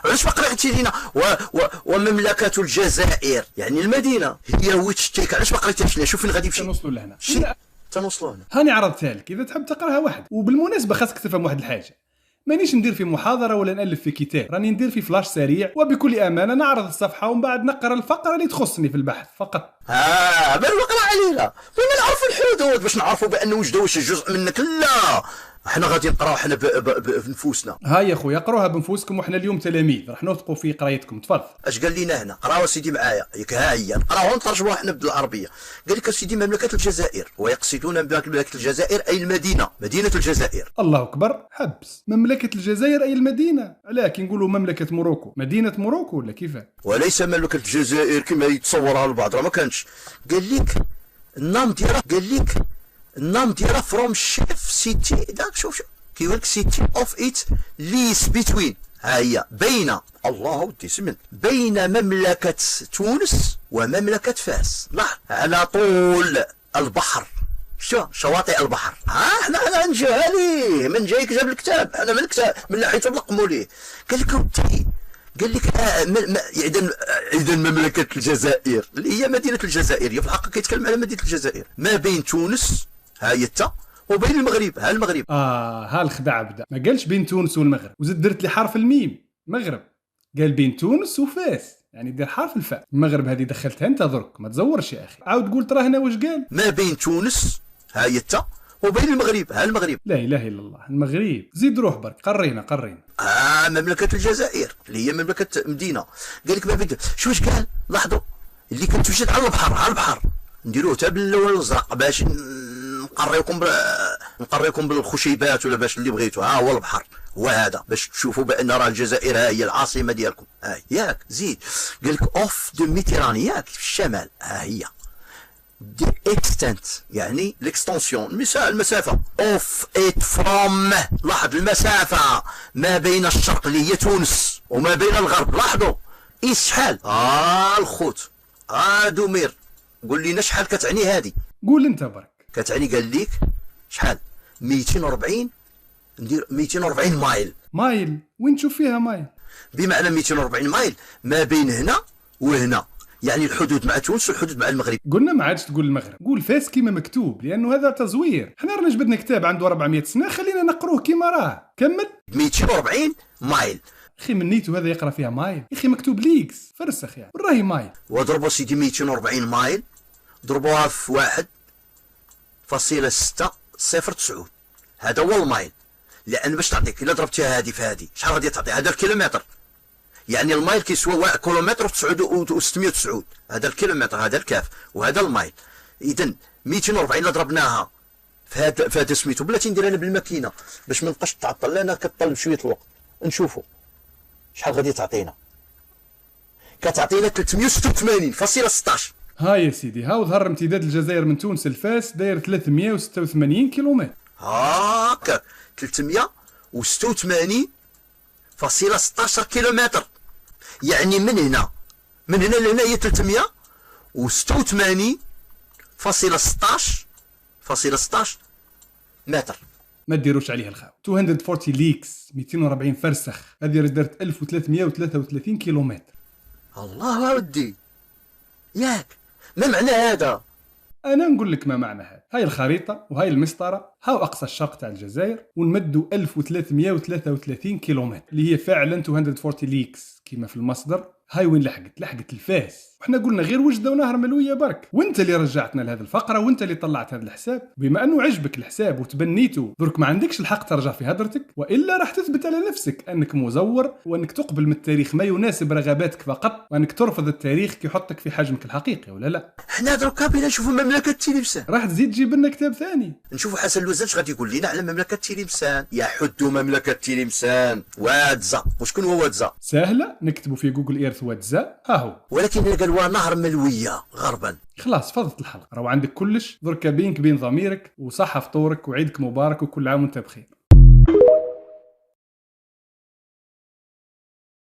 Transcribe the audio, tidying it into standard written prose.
علاش ما قريتي لينا ومملكة الجزائر يعني المدينة هي ويتشتيك، علاش ما قريتيهاش لينا؟ شوف فين غادي يمشي. تنوصلوا لهنا تنوصلوا هنا. هاني عرضتها لك اذا تحب تقراها وحدك. وبالمناسبه خاصك تفهم واحد الحاجه، مانيش ندير في محاضره ولا نالف في كتاب، راني ندير في فلاش سريع وبكل امانه نعرض الصفحه ومن بعد نقرا الفقره اللي تخصني في البحث فقط. بل وقرا علينا ولا نعرفوا الحدود باش نعرفوا بان وجدوا واش جزء منك. لا احنا غادي نقراو حنا بنفوسنا. ها يا خويا قروها بنفوسكم، وحنا اليوم تلاميذ راح نوثقوا في قرايتكم. تفضل. اش قال لنا هنا؟ قراو سيدي معايا ياك، ها هي نقراوها ونترجموها حنا بالعربيه. قال لك سيدي مملكه الجزائر، ويقصدون بمملكه الجزائر اي المدينه، مدينه الجزائر. الله اكبر، حبس. مملكه الجزائر اي المدينه؟ علاه كي نقولوا مملكه موروكو مدينه موروكو ولا كيفاه؟ وليس مملكه الجزائر كما يتصورها البعض، راه ما كانش. قال لك النام ديالها فروم شيف سيتي داك. شوف كيقول لك سيتي اوف ات ليس بيتوين، ها هي بين الله ودي سمن بين مملكه تونس ومملكه فاس. لاحظ على طول البحر، شواطئ البحر. احنا على نجهالي من جايك جاب الكتاب، انا من الكتاب من ناحيه نلقموا ليه. قال لك قال لك اذا مملكه الجزائر اللي هي مدينه الجزائر، في الحقيقه كيتكلم على مدينه الجزائر ما بين تونس ها هي وبين المغرب. ها المغرب. ها الخداع بدا. ما قالش بين تونس والمغرب وزد درت لي حرف الميم مغرب، قال بين تونس وفاس، يعني دير حرف الفاء. المغرب هذه دخلتها انت درك، ما تزورش يا اخي. عاود قول ترى هنا واش قال؟ ما بين تونس ها هي وبين المغرب. ها المغرب. لا اله الا الله، المغرب. زيد روح برك، قرينا. مملكه الجزائر اللي هي مملكه مدينه. قال لك ما بين. شو واش قال؟ لاحظوا اللي كتوجد على البحر. على البحر نديروه حتى باللون الازرق باش نقريكم بالخشيبات ولا باش اللي بغيتو. ها هو البحر، هو هذا باش تشوفوا بان راه الجزائر ها هي العاصمه ديالكم. هاي ياك. زيد قال لك اوف دو ميديتراني، ياك في الشمال. ها هي دي اكستنت يعني الاكستنسيون، المسافه. اوف ات فروم، لاحظ المسافه ما بين الشرق اللي هي تونس وما بين الغرب. لاحظوا شحال. الخوت دومير. قول لنا شحال كتعني هذه؟ قول انت برك. كتعني قال لك شحال 240. ندير 240 مايل. وين تشوف فيها مايل؟ بمعنى 240 مايل ما بين هنا وهنا، يعني الحدود مع تونس والحدود مع المغرب. قلنا ما عادش تقول المغرب، قول فاس كيما مكتوب، لانه هذا تزوير. حنا رانا جبدنا كتاب عنده 400 سنه، خلينا نقروه كيما راه. كمل. 240 مايل. اخي من نيتو هذا يقرا فيها مايل، اخي مكتوب ليكس فرسخ يعني راهي مايل. وضربوا سيدي 240 مايل ضربوها في 1.609، هذا هو المايل. لان باش تعطيك الا ضربتيها هذه في هذه شحال غادي تعطي؟ هذا الكيلومتر، يعني المايل كيسوى كيلومتر و609. هذا الكيلومتر، هذا الكاف، وهذا المايل. اذا 240 الا ضربناها في هذا سميتو. بلاتي ندير انا بالماكينه باش ما نبقاش تعطل، لان كطلب شويه الوقت. نشوفوا شحال غادي تعطينا. كتعطينا 386.16. ها يا سيدي، ها وظهر امتداد الجزائر من تونس لفاس داير 386 كيلومتر. هاكا 386.16 كيلومتر، يعني من هنا لهنا هي 386.16 متر. ما ديروش عليها الخاو. 240 ليكس 240 فرسخ، هذه درت 1333 كيلومتر. الله ودي ياك، ما معنى هذا؟ انا نقول لك ما معنى هذا. هاي الخريطه وهاي المسطره، هاو اقصى الشرق تاع الجزائر ونمدوا 1333 كيلومتر اللي هي فعلا 240 ليكس كما في المصدر. هاي وين لحقت الفاس. وحنا قلنا غير وجده ونهر ملويه برك، وانت اللي رجعتنا لهذه الفقره وانت اللي طلعت هذا الحساب. بما انه عجبك الحساب وتبنيته درك ما عندكش الحق ترجع في هدرتك، والا راح تثبت على نفسك انك مزور، وانك تقبل من التاريخ ما يناسب رغباتك فقط، وانك ترفض التاريخ كي يحطك في حجمك الحقيقي، ولا لا؟ حنا دركا بينا نشوفوا مملكه تلمسان. راح تزيد تجيب لنا كتاب ثاني نشوفوا حسن الوزان غادي يقول لنا على مملكه تلمسان. يحد مملكه تلمسان وادزا. وشكون هو وادزا؟ سهله، نكتبوا في جوجل ايرث وادزا، ها هو. ولكن قالوا نهر ملويه غربا. خلاص فضت الحلقه، راهو عندك كلش دركا بينك بين ضميرك، وصحة فطورك وعيدك مبارك وكل عام وانت بخير.